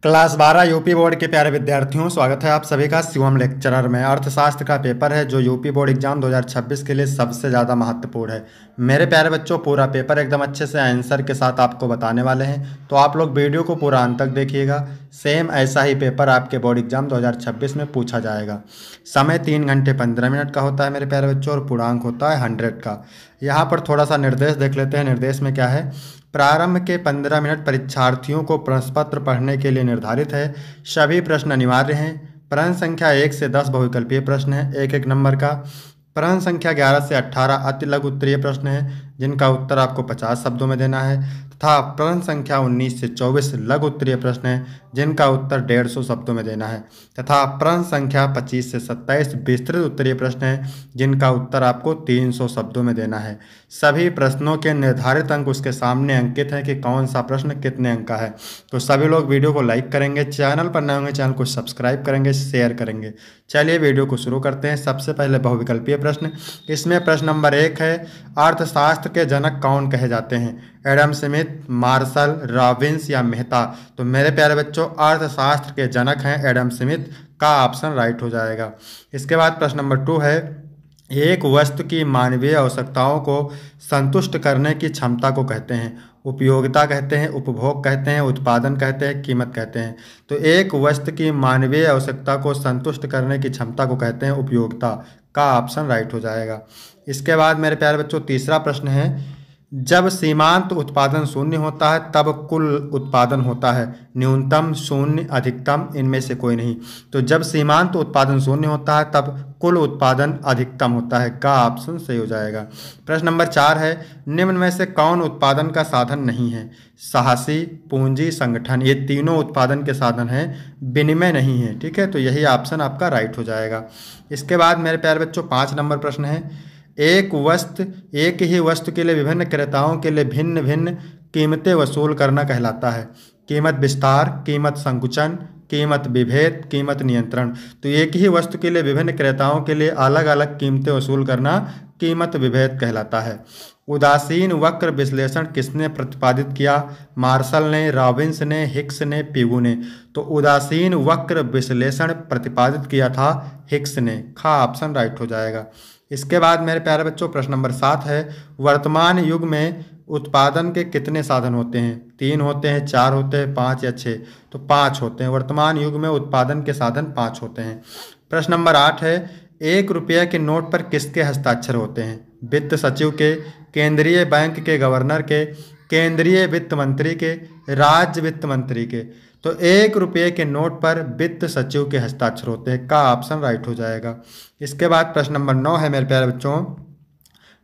Class 12 UP board के प्यारे विद्यार्थियों, स्वागत है आप सभी का शिवम लेक्चरर में। अर्थशास्त्र का पेपर है जो यूपी बोर्ड एग्जाम 2026 के लिए सबसे ज़्यादा महत्वपूर्ण है। मेरे प्यारे बच्चों, पूरा पेपर एकदम अच्छे से आंसर के साथ आपको बताने वाले हैं, तो आप लोग वीडियो को पूरा अंत तक देखिएगा। सेम ऐसा ही पेपर आपके बोर्ड एग्जाम 2026 में पूछा जाएगा। समय 3 घंटे 15 मिनट का होता है मेरे प्यारे बच्चों, और पूर्णांक होता है 100 का। यहाँ पर थोड़ा सा निर्देश देख लेते हैं। निर्देश में क्या है? प्रारंभ के 15 मिनट परीक्षार्थियों को प्रश्न पत्र पढ़ने के लिए निर्धारित है। सभी प्रश्न अनिवार्य हैं। प्रश्न संख्या 1 से 10 बहुविकल्पीय प्रश्न है, 1-1 नंबर का। प्रश्न संख्या 11 से 18 अति लघु उत्तरीय प्रश्न है, जिनका उत्तर आपको 50 शब्दों में देना है, तथा प्रश्न संख्या 19 से 24 लघु उत्तरीय प्रश्न है, जिनका उत्तर 150 शब्दों में देना है, तथा प्रश्न संख्या 25 से 27 विस्तृत उत्तरीय प्रश्न है, जिनका उत्तर आपको 300 शब्दों में देना है। सभी प्रश्नों के निर्धारित अंक उसके सामने अंकित हैं कि कौन सा प्रश्न कितने अंक का है। तो सभी लोग वीडियो को लाइक करेंगे, चैनल पर नए होंगे चैनल को सब्सक्राइब करेंगे, शेयर करेंगे। चलिए वीडियो को शुरू करते हैं। सबसे पहले बहुविकल्पीय प्रश्न। इसमें प्रश्न नंबर 1 है, अर्थशास्त्र के जनक कौन कहे जाते हैं? एडम स्मिथ, मार्शल, रॉबिन्स या मेहता? तो मेरे प्यारे बच्चों, अर्थशास्त्र के जनक हैं एडम स्मिथ, का ऑप्शन राइट हो जाएगा। इसके बाद प्रश्न नंबर 2 है, एक वस्तु की मानवीय आवश्यकताओं को संतुष्ट करने की क्षमता को कहते हैं? उपयोगिता कहते हैं, उपभोग कहते हैं, उत्पादन कहते हैं, कीमत कहते हैं? तो एक वस्तु की मानवीय आवश्यकता को संतुष्ट करने की क्षमता को कहते हैं उपयोगिता, का ऑप्शन राइट हो जाएगा। इसके बाद मेरे प्यारे बच्चों, तीसरा प्रश्न है, जब सीमांत उत्पादन शून्य होता है तब कुल उत्पादन होता है? न्यूनतम, शून्य, अधिकतम, इनमें से कोई नहीं। तो जब सीमांत उत्पादन शून्य होता है तब कुल उत्पादन अधिकतम होता है, का ऑप्शन सही हो जाएगा। प्रश्न नंबर 4 है, निम्न में से कौन उत्पादन का साधन नहीं है? साहसी, पूंजी, संगठन? ये तीनों उत्पादन के साधन हैं, विनिमय नहीं है। ठीक है, तो यही ऑप्शन आपका राइट हो जाएगा। इसके बाद मेरे प्यारे बच्चों, 5 नंबर प्रश्न है, एक ही वस्तु के लिए विभिन्न क्रेताओं के लिए भिन्न भिन्न कीमतें वसूल करना कहलाता है? कीमत विस्तार, कीमत संकुचन, कीमत विभेद, कीमत नियंत्रण? तो एक ही वस्तु के लिए विभिन्न क्रेताओं के लिए अलग अलग कीमतें वसूल करना कीमत विभेद कहलाता है। उदासीन वक्र विश्लेषण किसने प्रतिपादित किया? मार्शल ने, रॉबिन्स ने, हिक्स ने, पिगू ने? तो उदासीन वक्र विश्लेषण प्रतिपादित किया था हिक्स ने, का ऑप्शन राइट हो जाएगा। इसके बाद मेरे प्यारे बच्चों, प्रश्न नंबर 7 है, वर्तमान युग में उत्पादन के कितने साधन होते हैं? 3 होते हैं, 4 होते हैं, 5 या 6? तो 5 होते हैं। वर्तमान युग में उत्पादन के साधन 5 होते हैं। प्रश्न नंबर 8 है, 1 रुपये के नोट पर किसके हस्ताक्षर होते हैं? वित्त सचिव के, केंद्रीय बैंक के गवर्नर के, केंद्रीय वित्त मंत्री के, राज्य वित्त मंत्री के? तो 1 रुपये के नोट पर वित्त सचिव के हस्ताक्षर होते हैं, का ऑप्शन राइट हो जाएगा। इसके बाद प्रश्न नंबर 9 है मेरे प्यारे बच्चों,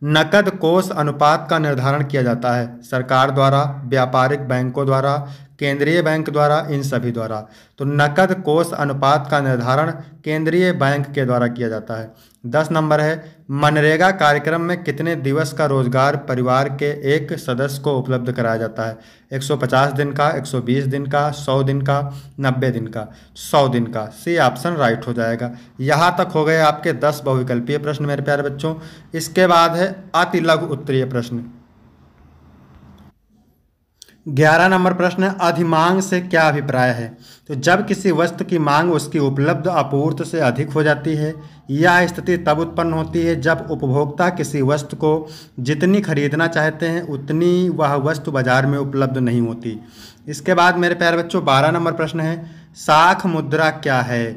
नकद कोष अनुपात का निर्धारण किया जाता है? सरकार द्वारा, व्यापारिक बैंकों द्वारा, केंद्रीय बैंक द्वारा, इन सभी द्वारा? तो नकद कोष अनुपात का निर्धारण केंद्रीय बैंक के द्वारा किया जाता है। 10 नंबर है, मनरेगा कार्यक्रम में कितने दिवस का रोजगार परिवार के एक सदस्य को उपलब्ध कराया जाता है? 150 दिन का, 120 दिन का, 100 दिन का, 90 दिन का? 100 दिन का, सी ऑप्शन राइट हो जाएगा। यहाँ तक हो गए आपके 10 बहुविकल्पीय प्रश्न मेरे प्यारे बच्चों। इसके बाद है अति लघु उत्तरीय प्रश्न। 11 नंबर प्रश्न है, अधिमांग से क्या अभिप्राय है? तो जब किसी वस्तु की मांग उसकी उपलब्ध आपूर्ति से अधिक हो जाती है, यह स्थिति तब उत्पन्न होती है जब उपभोक्ता किसी वस्तु को जितनी खरीदना चाहते हैं उतनी वह वस्तु बाजार में उपलब्ध नहीं होती। इसके बाद मेरे प्यारे बच्चों, 12 नंबर प्रश्न है, साख मुद्रा क्या है?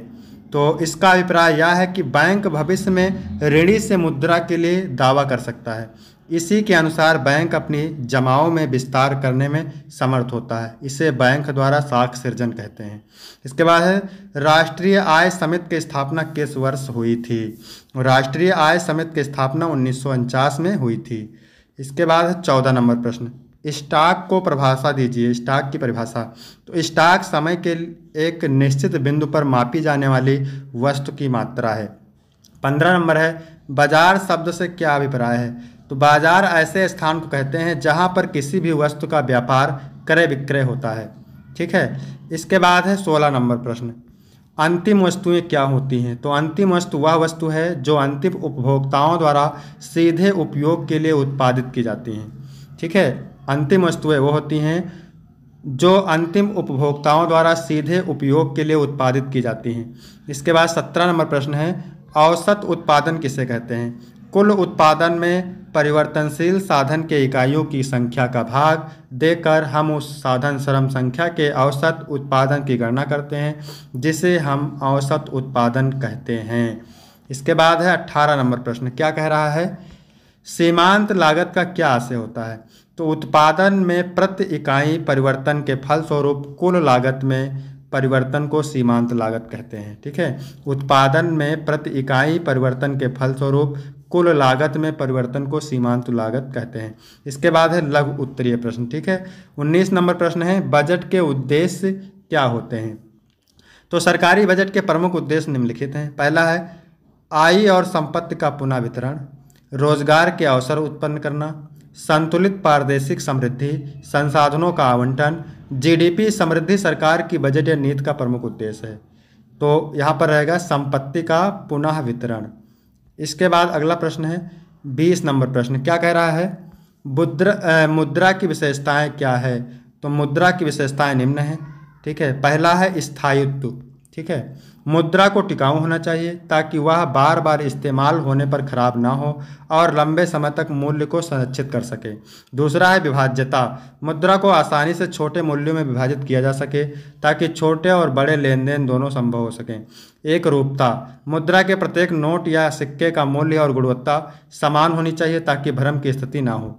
तो इसका अभिप्राय यह है कि बैंक भविष्य में ऋणी से मुद्रा के लिए दावा कर सकता है। इसी के अनुसार बैंक अपनी जमाओं में विस्तार करने में समर्थ होता है। इसे बैंक द्वारा साख सृजन कहते हैं। इसके बाद है, राष्ट्रीय आय समिति की स्थापना किस वर्ष हुई थी? राष्ट्रीय आय समिति की स्थापना 1949 में हुई थी। इसके बाद है 14 नंबर प्रश्न, स्टॉक को परिभाषा दीजिए। स्टॉक की परिभाषा, तो स्टॉक समय के एक निश्चित बिंदु पर मापी जाने वाली वस्तु की मात्रा है। 15 नंबर है, बाजार शब्द से क्या अभिप्राय है? तो बाजार ऐसे स्थान को कहते हैं जहां पर किसी भी वस्तु का व्यापार क्रय विक्रय होता है। ठीक है। इसके बाद है 16 नंबर प्रश्न, अंतिम वस्तुएं क्या होती हैं? तो अंतिम वस्तु वह वस्तु है जो अंतिम उपभोक्ताओं द्वारा सीधे उपयोग के लिए उत्पादित की जाती हैं। ठीक है, अंतिम वस्तुएं वो होती हैं जो अंतिम उपभोक्ताओं द्वारा सीधे उपयोग के लिए उत्पादित की जाती हैं। इसके बाद 17 नंबर प्रश्न है, औसत उत्पादन किसे कहते हैं? कुल उत्पादन में परिवर्तनशील साधन के इकाइयों की संख्या का भाग देकर हम उस साधन श्रम संख्या के औसत उत्पादन की गणना करते हैं, जिसे हम औसत उत्पादन कहते हैं। इसके बाद है 18 नंबर प्रश्न, क्या कह रहा है? सीमांत लागत का क्या आशय होता है? तो उत्पादन में प्रति इकाई परिवर्तन के फलस्वरूप कुल लागत में परिवर्तन को सीमांत लागत कहते हैं। ठीक है, उत्पादन में प्रति इकाई परिवर्तन के फलस्वरूप कुल लागत में परिवर्तन को सीमांत लागत कहते हैं। इसके बाद है लघु उत्तरीय प्रश्न। ठीक है, 19 नंबर प्रश्न है, बजट के उद्देश्य क्या होते हैं? तो सरकारी बजट के प्रमुख उद्देश्य निम्नलिखित हैं। पहला है आय और संपत्ति का पुनः वितरण, रोजगार के अवसर उत्पन्न करना, संतुलित पारदर्शिक समृद्धि, संसाधनों का आवंटन। जीडीपी समृद्धि सरकार की बजट या नीति का प्रमुख उद्देश्य है। तो यहाँ पर रहेगा संपत्ति का पुनः वितरण। इसके बाद अगला प्रश्न है 20 नंबर प्रश्न, क्या कह रहा है? मुद्रा की विशेषताएं क्या है? तो मुद्रा की विशेषताएं निम्न हैं। ठीक है, पहला है स्थायित्व। ठीक है, मुद्रा को टिकाऊ होना चाहिए ताकि वह बार बार इस्तेमाल होने पर खराब ना हो और लंबे समय तक मूल्य को संरक्षित कर सके। दूसरा है विभाज्यता, मुद्रा को आसानी से छोटे मूल्यों में विभाजित किया जा सके ताकि छोटे और बड़े लेन देन दोनों संभव हो सकें। एक रूपता, मुद्रा के प्रत्येक नोट या सिक्के का मूल्य और गुणवत्ता समान होनी चाहिए ताकि भ्रम की स्थिति ना हो।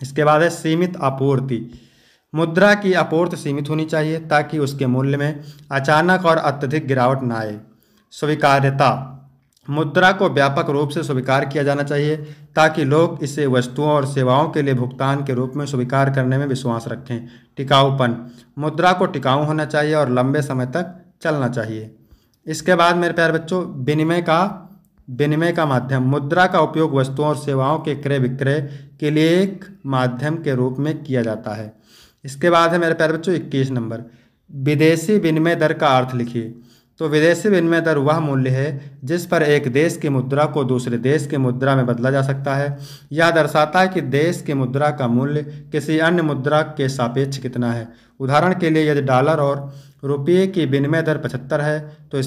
इसके बाद है सीमित आपूर्ति, मुद्रा की आपूर्ति सीमित होनी चाहिए ताकि उसके मूल्य में अचानक और अत्यधिक गिरावट न आए। स्वीकार्यता, मुद्रा को व्यापक रूप से स्वीकार किया जाना चाहिए ताकि लोग इसे वस्तुओं और सेवाओं के लिए भुगतान के रूप में स्वीकार करने में विश्वास रखें। टिकाऊपन, मुद्रा को टिकाऊ होना चाहिए और लंबे समय तक चलना चाहिए। इसके बाद मेरे प्यारे बच्चों, विनिमय का माध्यम, मुद्रा का उपयोग वस्तुओं और सेवाओं के क्रय विक्रय के लिए एक माध्यम के रूप में किया जाता है। इसके बाद है मेरे प्यारे बच्चों 21 नंबर, विदेशी विनिमय दर का अर्थ लिखिए। तो विदेशी विनिमय दर वह मूल्य है जिस पर एक देश की मुद्रा को दूसरे देश की मुद्रा में बदला जा सकता है। यह दर्शाता है कि देश की मुद्रा का मूल्य किसी अन्य मुद्रा के सापेक्ष कितना है। उदाहरण के लिए यदि डॉलर और रुपये की विनिमय दर 75 है तो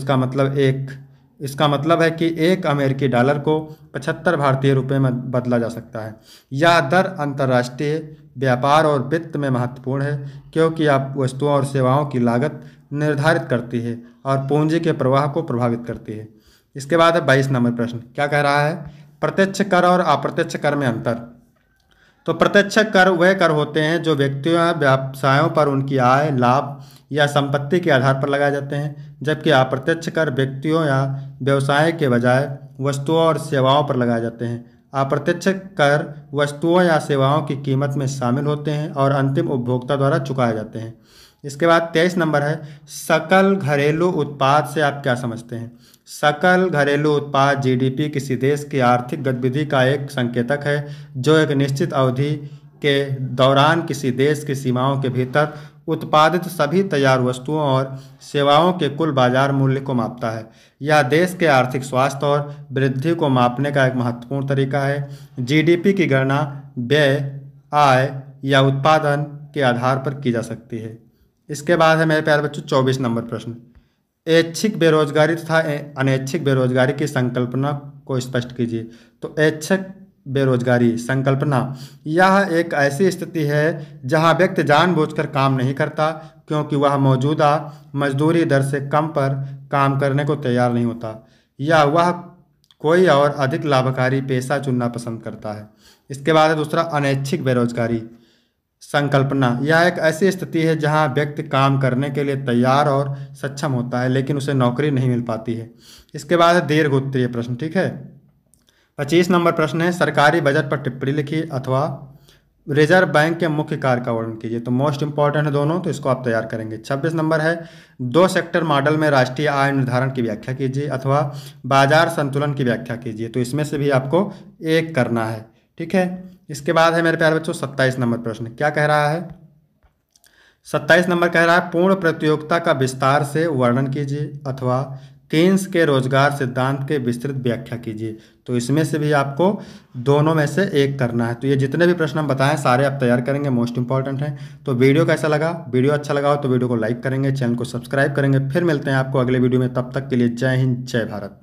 इसका मतलब है कि एक अमेरिकी डॉलर को 75 भारतीय रुपये में बदला जा सकता है। यह दर अंतर्राष्ट्रीय व्यापार और वित्त में महत्वपूर्ण है क्योंकि आप वस्तुओं और सेवाओं की लागत निर्धारित करती है और पूंजी के प्रवाह को प्रभावित करती है। इसके बाद है 22 नंबर प्रश्न, क्या कह रहा है? प्रत्यक्ष कर और अप्रत्यक्ष कर में अंतर। तो प्रत्यक्ष कर वह कर होते हैं जो व्यक्तियों या व्यवसायों पर उनकी आय, लाभ या संपत्ति के आधार पर लगाए जाते हैं, जबकि अप्रत्यक्ष कर व्यक्तियों या व्यवसाय के बजाय वस्तुओं और सेवाओं पर लगाए जाते हैं। अप्रत्यक्ष कर वस्तुओं या सेवाओं की कीमत में शामिल होते हैं और अंतिम उपभोक्ता द्वारा चुकाए जाते हैं। इसके बाद 23 नंबर है, सकल घरेलू उत्पाद से आप क्या समझते हैं? सकल घरेलू उत्पाद जीडीपी किसी देश की आर्थिक गतिविधि का एक संकेतक है जो एक निश्चित अवधि के दौरान किसी देश की सीमाओं के भीतर उत्पादित सभी तैयार वस्तुओं और सेवाओं के कुल बाजार मूल्य को मापता है। यह देश के आर्थिक स्वास्थ्य और वृद्धि को मापने का एक महत्वपूर्ण तरीका है। जीडीपी की गणना व्यय, आय या उत्पादन के आधार पर की जा सकती है। इसके बाद है मेरे प्यारे बच्चों 24 नंबर प्रश्न, ऐच्छिक बेरोजगारी तथा अनैच्छिक बेरोजगारी की संकल्पना को स्पष्ट कीजिए। तो ऐच्छिक बेरोजगारी संकल्पना यह एक ऐसी स्थिति है जहां व्यक्ति जानबूझकर काम नहीं करता क्योंकि वह मौजूदा मजदूरी दर से कम पर काम करने को तैयार नहीं होता या वह कोई और अधिक लाभकारी पेशा चुनना पसंद करता है। इसके बाद है दूसरा अनैच्छिक बेरोजगारी संकल्पना, यह एक ऐसी स्थिति है जहां व्यक्ति काम करने के लिए तैयार और सक्षम होता है लेकिन उसे नौकरी नहीं मिल पाती है। इसके बाद है दीर्घ उत्तरीय प्रश्न। ठीक है, 25 नंबर प्रश्न है, सरकारी बजट पर टिप्पणी लिखिए अथवा रिजर्व बैंक के मुख्य कार्य का वर्णन कीजिए। तो मोस्ट इंपॉर्टेंट है दोनों, तो इसको आप तैयार करेंगे। 26 नंबर है, 2 सेक्टर मॉडल में राष्ट्रीय आय निर्धारण की व्याख्या कीजिए अथवा बाजार संतुलन की व्याख्या कीजिए। तो इसमें से भी आपको एक करना है। ठीक है, इसके बाद है मेरे प्यारे बच्चों 27 नंबर प्रश्न, क्या कह रहा है? 27 नंबर कह रहा है, पूर्ण प्रतियोगिता का विस्तार से वर्णन कीजिए अथवा केन्स के रोजगार सिद्धांत के विस्तृत व्याख्या कीजिए। तो इसमें से भी आपको दोनों में से एक करना है। तो ये जितने भी प्रश्न हम बताएं सारे आप तैयार करेंगे, मोस्ट इंपॉर्टेंट हैं। तो वीडियो कैसा लगा? वीडियो अच्छा लगा हो तो वीडियो को लाइक करेंगे, चैनल को सब्सक्राइब करेंगे। फिर मिलते हैं आपको अगले वीडियो में, तब तक के लिए जय हिंद, जय भारत।